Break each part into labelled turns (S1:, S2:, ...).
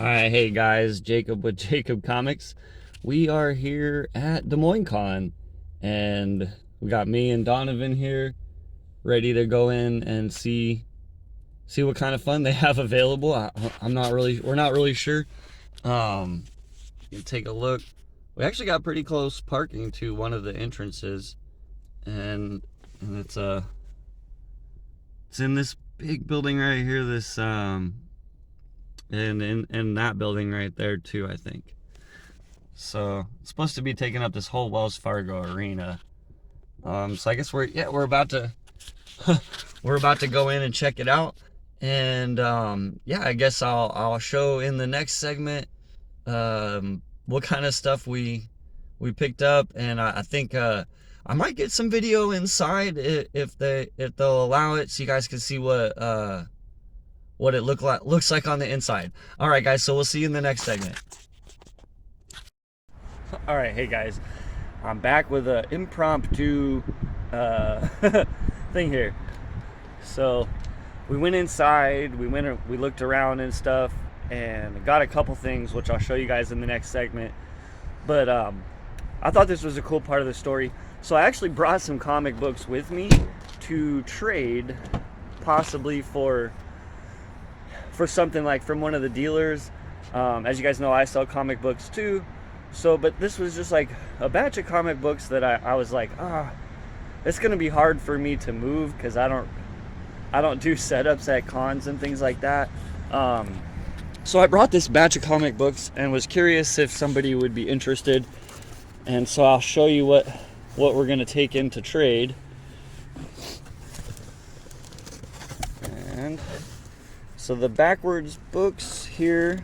S1: Alright, hey guys, Jacob with Jacob Comics. We are here at Des Moines Con, and we got me and Donovan here, ready to go in and see what kind of fun they have available. We're not really sure. You can take a look. We actually got pretty close parking to one of the entrances, and it's in this big building right here. And in that building right there too, I think. So it's supposed to be taking up this whole Wells Fargo arena. So I guess we're about to we're about to go in and check it out. And yeah, I guess I'll show in the next segment what kind of stuff we picked up, and I think I might get some video inside if they'll allow it, so you guys can see what it looks like on the inside. All right, guys, so we'll see you in the next segment. All right, hey guys, I'm back with an impromptu thing here. So we went inside, we looked around and stuff, and got a couple things which I'll show you guys in the next segment. But I thought this was a cool part of the story, so I actually brought some comic books with me to trade, possibly for something like from one of the dealers. As you guys know, I sell comic books too. So, but this was just like a batch of comic books that I was like, it's gonna be hard for me to move because I don't do setups at cons and things like that. So I brought this batch of comic books and was curious if somebody would be interested. And so I'll show you what we're gonna take in to trade. And so the backwards books here,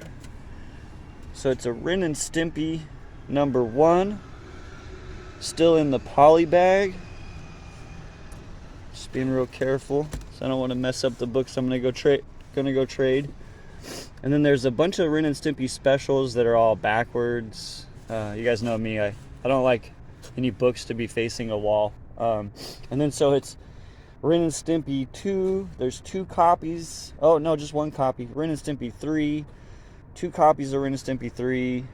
S1: so it's a Ren and Stimpy #1, still in the poly bag. Just being real careful, so I don't want to mess up the books I'm gonna go trade. And then there's a bunch of Ren and Stimpy specials that are all backwards. You guys know me, I don't like any books to be facing a wall. And then so it's Ren and Stimpy 2, there's 2 copies. Oh no, just 1 copy. Ren and Stimpy 3, 2 copies of Ren and Stimpy 3.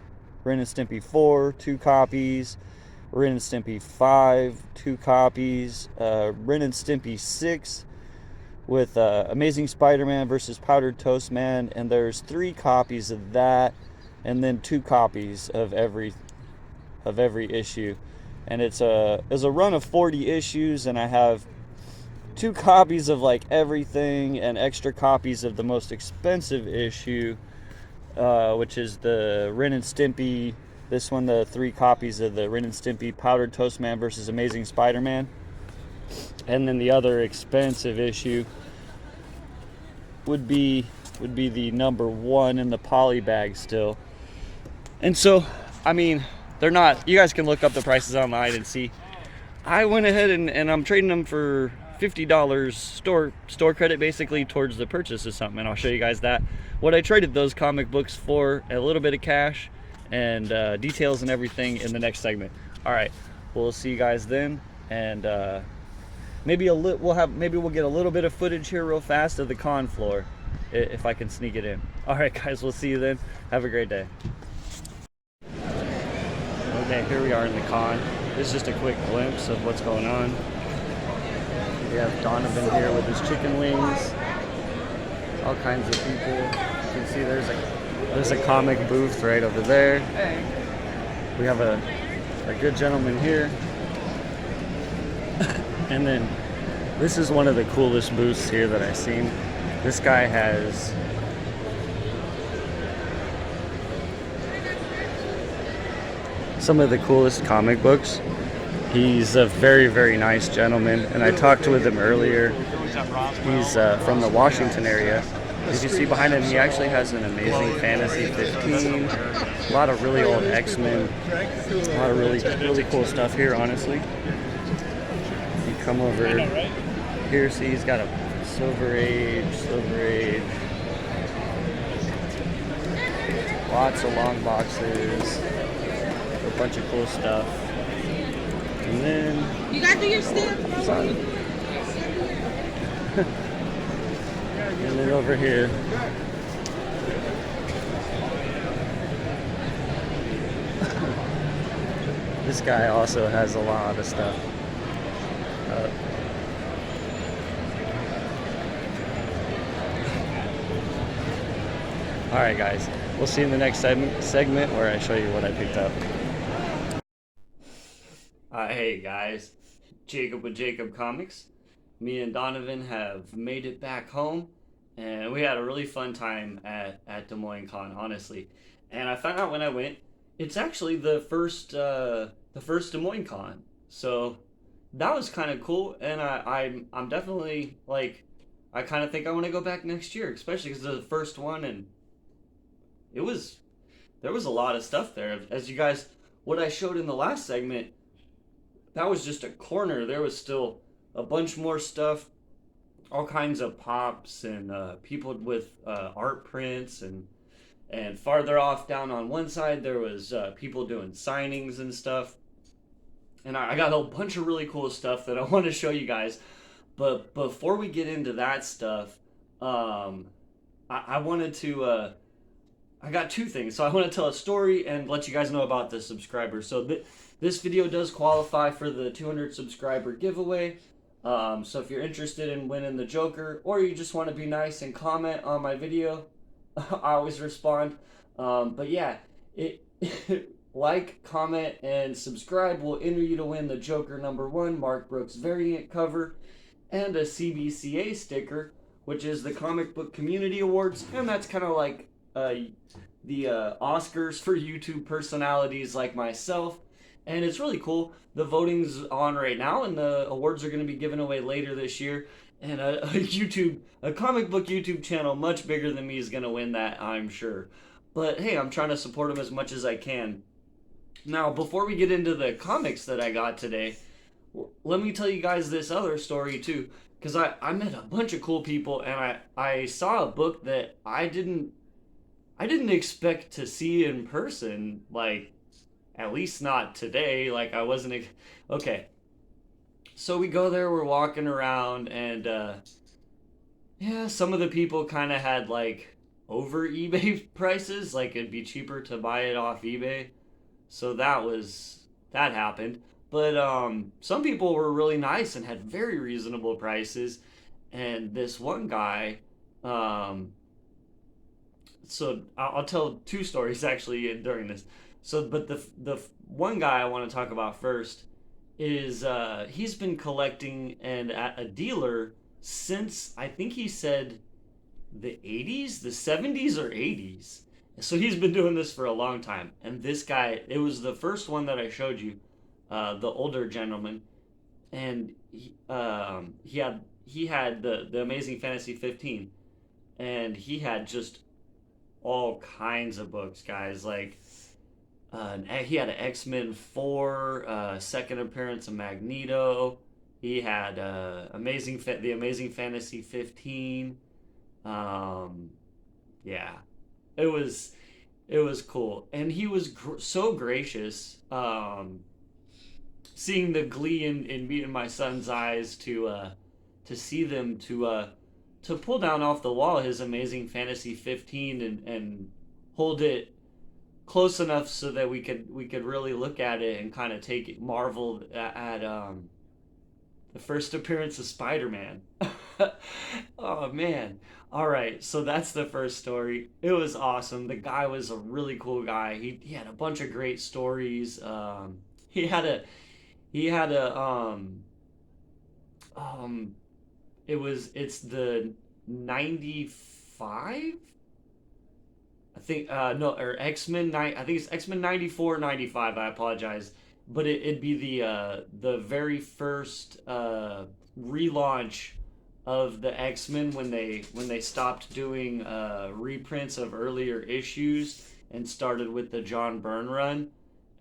S1: Ren and Stimpy 4, 2 copies. Ren and Stimpy 5, 2 copies. Ren and Stimpy 6 with Amazing Spider-Man versus Powdered Toast Man, and there's 3 copies of that, and then 2 copies of every issue. And it's a run of 40 issues, and I have 2 copies of like everything and extra copies of the most expensive issue, which is the Ren and Stimpy. This one, the 3 copies of the Ren and Stimpy Powdered Toast Man versus Amazing Spider-Man. And then the other expensive issue would be the #1 in the poly bag still. And so, I mean, they're not, you guys can look up the prices online and see. I went ahead and I'm trading them for $50 store credit basically towards the purchase of something, and I'll show you guys that. What I traded those comic books for, a little bit of cash, and details and everything in the next segment. All right, we'll see you guys then, and maybe we'll get a little bit of footage here real fast of the con floor if I can sneak it in. All right, guys, we'll see you then. Have a great day. Okay, here we are in the con. This is just a quick glimpse of what's going on. We have Donovan here with his chicken wings. All kinds of people. You can see there's a comic booth right over there. We have a good gentleman here. And then this is one of the coolest booths here that I've seen. This guy has some of the coolest comic books. He's a very, very nice gentleman, and I talked with him earlier. He's from the Washington area. As you see behind him, he actually has an Amazing Fantasy 15, a lot of really old X-Men, a lot of really, really cool stuff here, honestly. You come over here, see he's got a Silver Age, lots of long boxes, a bunch of cool stuff. And then
S2: you gotta do your stamp.
S1: And then over here, This guy also has a lot of stuff. Uh, all right, guys. We'll see you in the next segment where I show you what I picked up. Hey guys, Jacob with Jacob Comics. Me and Donovan have made it back home, and we had a really fun time at Des Moines Con, honestly. And I found out when I went, it's actually the first Des Moines Con, so that was kind of cool. And I'm definitely like, I kind of think I want to go back next year, especially because it's the first one, and it was there was a lot of stuff there. As you guys, what I showed in the last segment, that was just a corner. There was still a bunch more stuff, all kinds of pops and people with art prints, and farther off down on one side there was people doing signings and stuff. And I got a bunch of really cool stuff that I want to show you guys. But before we get into that stuff, I wanted to. I got two things. So I want to tell a story and let you guys know about the subscribers. So this video does qualify for the 200 subscriber giveaway. So if you're interested in winning the Joker, or you just want to be nice and comment on my video, I always respond. But yeah, like, comment, and subscribe will enter you to win the Joker #1 Mark Brooks variant cover and a CBCA sticker, which is the Comic Book Community Awards, and that's kind of like the Oscars for YouTube personalities like myself. And it's really cool. The voting's on right now, and the awards are going to be given away later this year. And a comic book YouTube channel much bigger than me is going to win that, I'm sure. But hey, I'm trying to support them as much as I can. Now, before we get into the comics that I got today, let me tell you guys this other story too. Because I met a bunch of cool people, and I saw a book that I didn't expect to see in person, like, at least not today. Like, I wasn't. Okay. So we go there, we're walking around, and yeah, some of the people kind of had like over eBay prices. Like, it'd be cheaper to buy it off eBay. So that happened. But some people were really nice and had very reasonable prices. And this one guy, so I'll tell two stories actually during this. So, but the one guy I want to talk about first is he's been collecting and at a dealer since, I think he said, the 80s, the 70s or 80s. So he's been doing this for a long time. And this guy, it was the first one that I showed you, the older gentleman, and he had the Amazing Fantasy 15, and he had just all kinds of books, guys. Like, he had an X-Men 4, second appearance of Magneto. He had the Amazing Fantasy 15. Yeah, it was cool, and he was so gracious. Seeing the glee in me and my son's eyes to see them to pull down off the wall his Amazing Fantasy 15 and hold it close enough so that we could really look at it and kind of take it, marvel at the first appearance of Spider-Man. Oh man. All right, so that's the first story. It was awesome. The guy was a really cool guy. He had a bunch of great stories. He had a it's the 95, I think, no, or X-Men I think it's X-Men 94, 95. I apologize, but it'd be the very first relaunch of the X-Men when they stopped doing reprints of earlier issues and started with the John Byrne run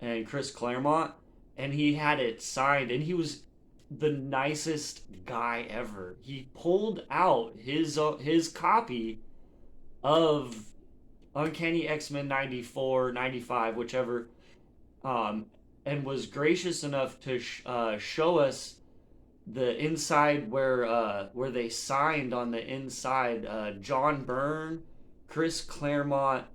S1: and Chris Claremont, and he had it signed, and he was the nicest guy ever. He pulled out his copy of Uncanny X-Men 94, 95, whichever, and was gracious enough to show us the inside where they signed on the inside, John Byrne, Chris Claremont,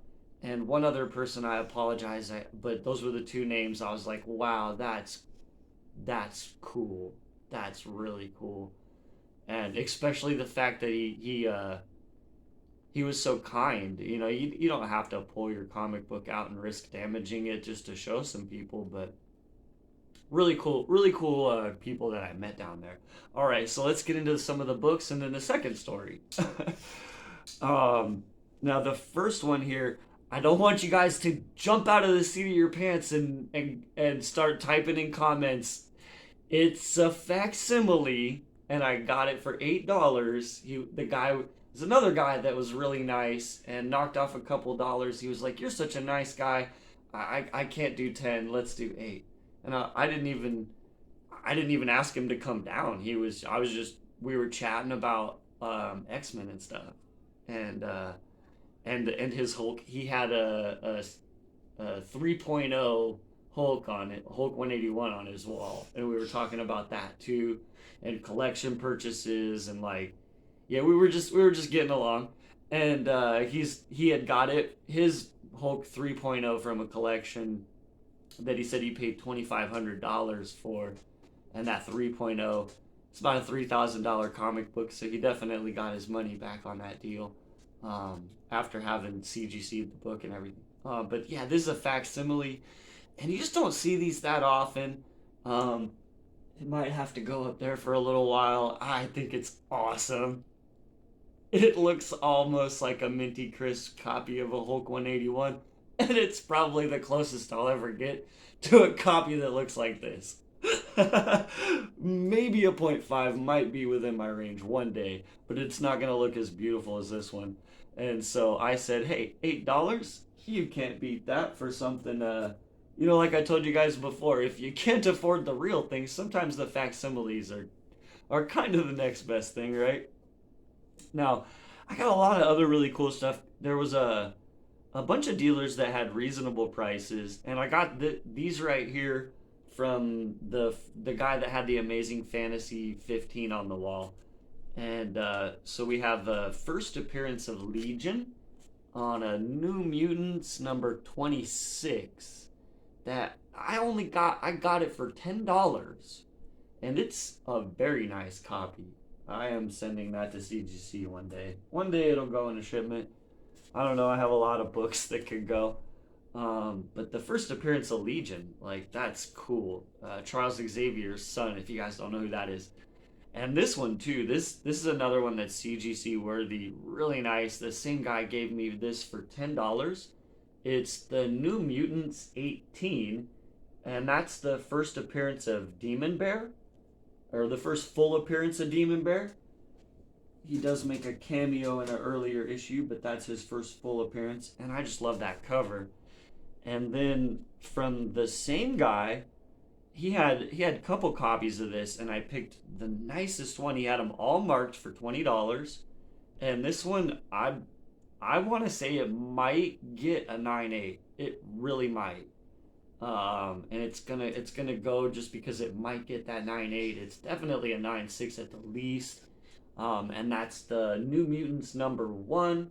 S1: and one other person. I apologize, but those were the two names. I was like, wow, that's cool. That's really cool, and especially the fact that he was so kind. You know, you don't have to pull your comic book out and risk damaging it just to show some people, but really cool people that I met down there. All right, so let's get into some of the books and then the second story. um, Now the first one here, I don't want you guys to jump out of the seat of your pants and start typing in comments. It's a facsimile, and I got it for $8. The guy was another guy that was really nice and knocked off a couple dollars. He was like, "You're such a nice guy. I can't do 10. Let's do 8." And I didn't even ask him to come down. I was just we were chatting about X-Men and stuff, and and his Hulk. He had a 3.0 Hulk on it, Hulk 181 on his wall, and we were talking about that too, and collection purchases and like, yeah, we were just getting along, and he had got his Hulk 3.0 from a collection that he said he paid $2,500 for, and that 3.0, it's about a $3,000 comic book, so he definitely got his money back on that deal after having CGC the book and everything. But yeah, this is a facsimile, and you just don't see these that often. It might have to go up there for a little while. I think it's awesome. It looks almost like a minty crisp copy of a Hulk 181, and it's probably the closest I'll ever get to a copy that looks like this. Maybe a point .5 might be within my range one day, but it's not going to look as beautiful as this one. And so I said, hey, $8? You can't beat that for something, like I told you guys before, if you can't afford the real thing, sometimes the facsimiles are kind of the next best thing, right? Now, I got a lot of other really cool stuff. There was a bunch of dealers that had reasonable prices, and I got these right here from the guy that had the Amazing Fantasy 15 on the wall. And so we have the first appearance of Legion on a New Mutants number 26 that I got it for $10, and it's a very nice copy. I am sending that to CGC one day. One day it'll go in a shipment. I don't know. I have a lot of books that could go. But the first appearance of Legion, like, that's cool. Charles Xavier's son, if you guys don't know who that is. And this one too. This is another one that's CGC worthy. Really nice. The same guy gave me this for $10. It's the New Mutants 18, and that's the first appearance of Demon Bear, or the first full appearance of Demon Bear. He does make a cameo in an earlier issue, but that's his first full appearance, and I just love that cover. And then from the same guy, he had a couple copies of this, and I picked the nicest one. He had them all marked for $20, and this one I want to say it might get a 9.8. It really might. And it's gonna go just because it might get that 9.8. It's definitely a 9.6 at the least. And that's the New Mutants number 1.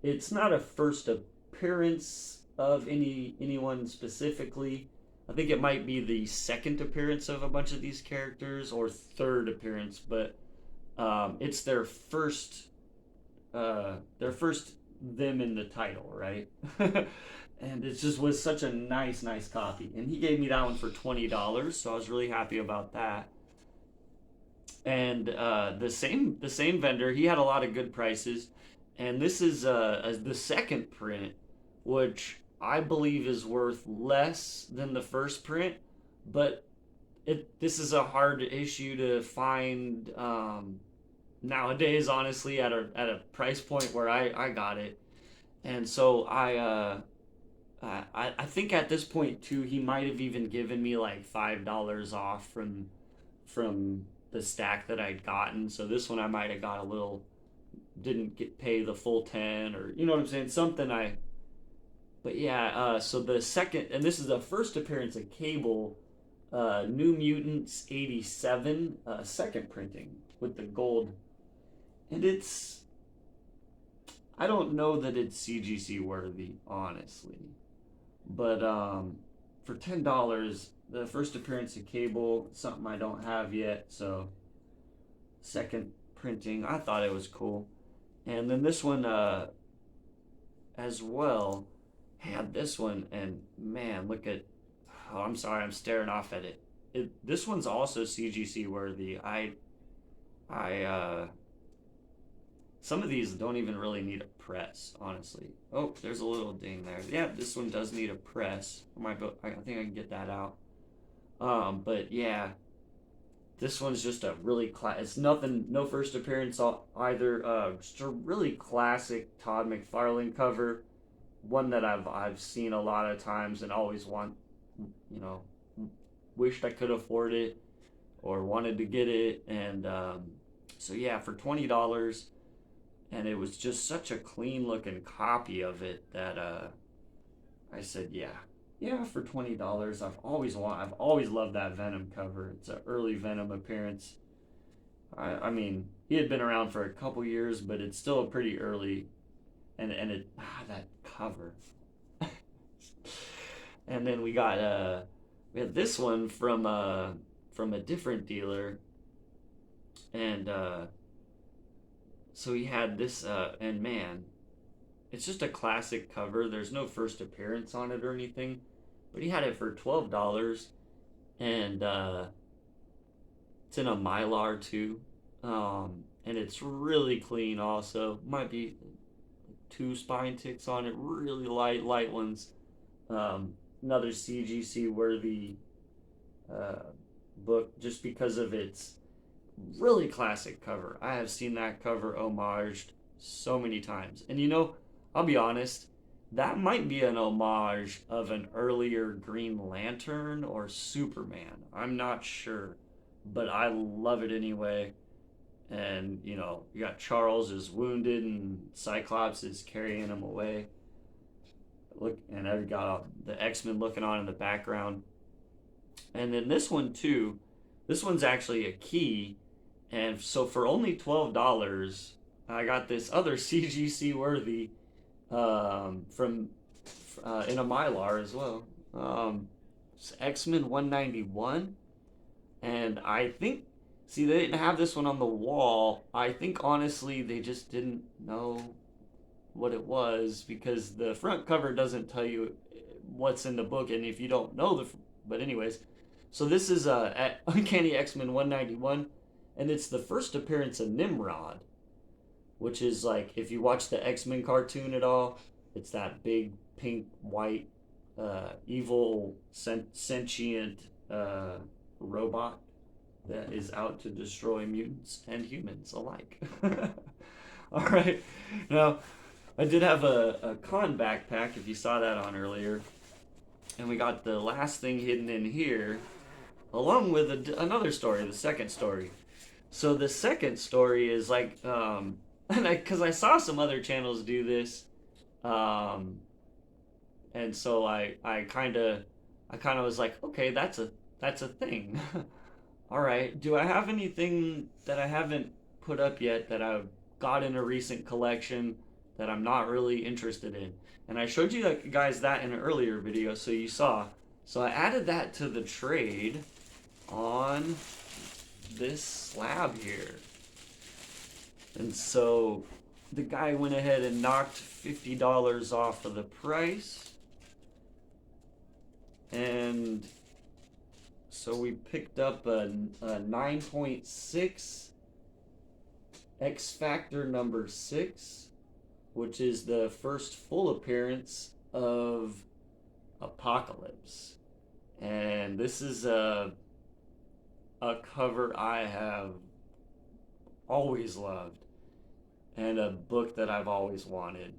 S1: It's not a first appearance of anyone specifically. I think it might be the second appearance of a bunch of these characters, or third appearance, but it's their first them in the title, right? And it just was such a nice copy. And he gave me that one for $20, so I was really happy about that. And the same vendor, he had a lot of good prices, and this is the second print, which I believe is worth less than the first print, but this is a hard issue to find nowadays, honestly, at a price point where I got it. And so I think at this point too, he might have even given me like $5 off from the stack that I'd gotten. So this one I might have got a little, didn't pay the full 10, or you know what I'm saying, but yeah. So the second, and this is the first appearance of Cable, New Mutants 87, second printing with the gold, and I don't know that it's CGC worthy, honestly. But for $10, the first appearance of Cable, something I don't have yet, so second printing. I thought it was cool. And then this one as well had this one, and man, look at. Oh, I'm sorry, I'm staring off at it. This one's also CGC worthy. I some of these don't even really need a press, honestly. Oh, there's a little ding there. Yeah, this one does need a press. I think I can get that out. But yeah, this one's just a really it's nothing, no first appearance either. Just a really classic Todd McFarlane cover, one that I've seen a lot of times and always you know, wished I could afford it or wanted to get it, and so yeah, for $20, and it was just such a clean looking copy of it that I said yeah, for $20. I've always loved that Venom cover. It's an early Venom appearance. I mean, he had been around for a couple years, but it's still pretty early, and that cover. And then we had this one from a different dealer, and so he had this, and man, it's just a classic cover. There's no first appearance on it or anything, but he had it for $12, and it's in a Mylar too, and it's really clean. Also, might be 2 spine ticks on it, really light ones. Another CGC worthy book just because of its really classic cover. I have seen that cover homaged so many times, and I'll be honest, that might be an homage of an earlier Green Lantern or Superman. I'm not sure, but I love it anyway. And you got Charles is wounded and Cyclops is carrying him away. Look, and I've got the X-Men looking on in the background. And then this one too, this one's actually a key, and so for only $12, I got this other CGC worthy from in a Mylar as well. It's X-Men 191, and I think, see, they didn't have this one on the wall. I think honestly they just didn't know what it was, because the front cover doesn't tell you what's in the book, and if you don't know but anyways, so this is Uncanny X-Men 191, and it's the first appearance of Nimrod, which is like, if you watch the X-Men cartoon at all, it's that big pink white evil sentient robot that is out to destroy mutants and humans alike. All right, now I did have a con backpack, if you saw that on earlier, and we got the last thing hidden in here, along with another story, the second story. So the second story is like, because I saw some other channels do this, and so I kind of was like, okay, that's a thing. All right, do I have anything that I haven't put up yet that I've got in a recent collection that I'm not really interested in? And I showed you guys that in an earlier video, so you saw. So I added that to the trade on this slab here. And so the guy went ahead and knocked $50 off of the price. And so we picked up a 9.6 X Factor number 6, which is the first full appearance of Apocalypse. And this is a cover I have always loved, and a book that I've always wanted.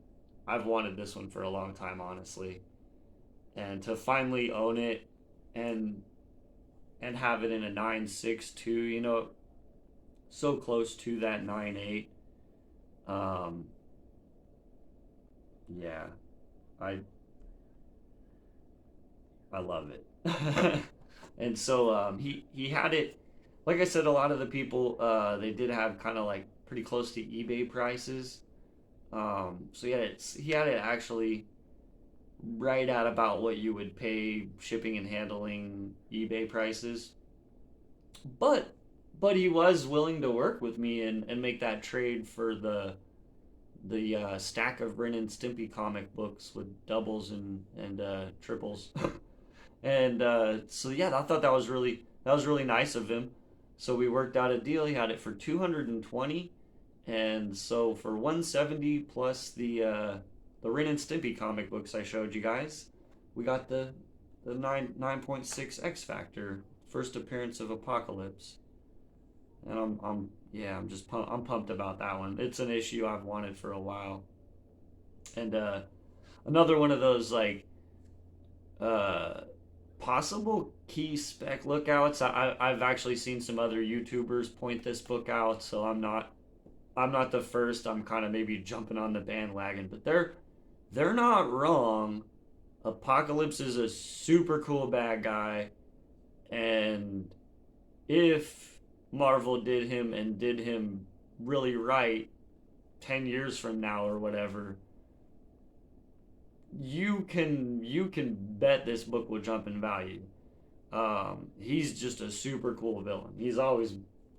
S1: I've wanted this one for a long time, honestly. And to finally own it and have it in a 9.6 too, so close to that 9.8. Yeah, I love it. And so he had it, like I said, a lot of the people, they did have kind of like pretty close to eBay prices. So he had it actually right at about what you would pay shipping and handling eBay prices. But he was willing to work with me and make that trade for the stack of Ren and Stimpy comic books with doubles and triples. And so yeah, I thought that was really nice of him. So we worked out a deal. He had it for 220, and so for 170 plus the Ren and Stimpy comic books I showed you guys, we got the 9.6 X Factor first appearance of Apocalypse, and I'm pumped about that one. It's an issue I've wanted for a while, and another one of those like uh possible key spec lookouts. I've actually seen some other YouTubers point this book out, so I'm not the first. I'm kind of maybe jumping on the bandwagon, but they're not wrong. Apocalypse is a super cool bad guy, and if Marvel did him really right 10 years from now or whatever, you can bet this book will jump in value. He's just a super cool villain. He's always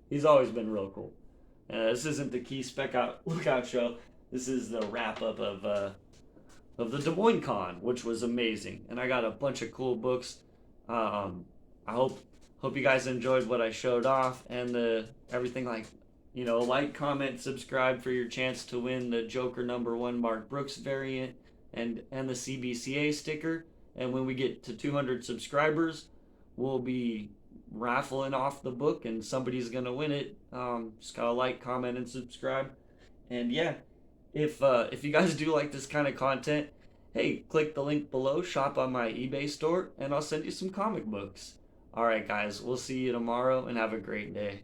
S1: been real cool. This isn't the key spec out lookout show. This is the wrap up of the Des Moines Con, which was amazing, and I got a bunch of cool books. I hope you guys enjoyed what I showed off and the everything, like, like, comment, subscribe for your chance to win the Joker #1 Mark Brooks variant and the CBCA sticker. And when we get to 200 subscribers, we'll be raffling off the book, and somebody's gonna win it. Just gotta like, comment, and subscribe. And yeah, if you guys do like this kind of content, hey, click the link below, shop on my eBay store, and I'll send you some comic books. All right, guys, we'll see you tomorrow, and have a great day.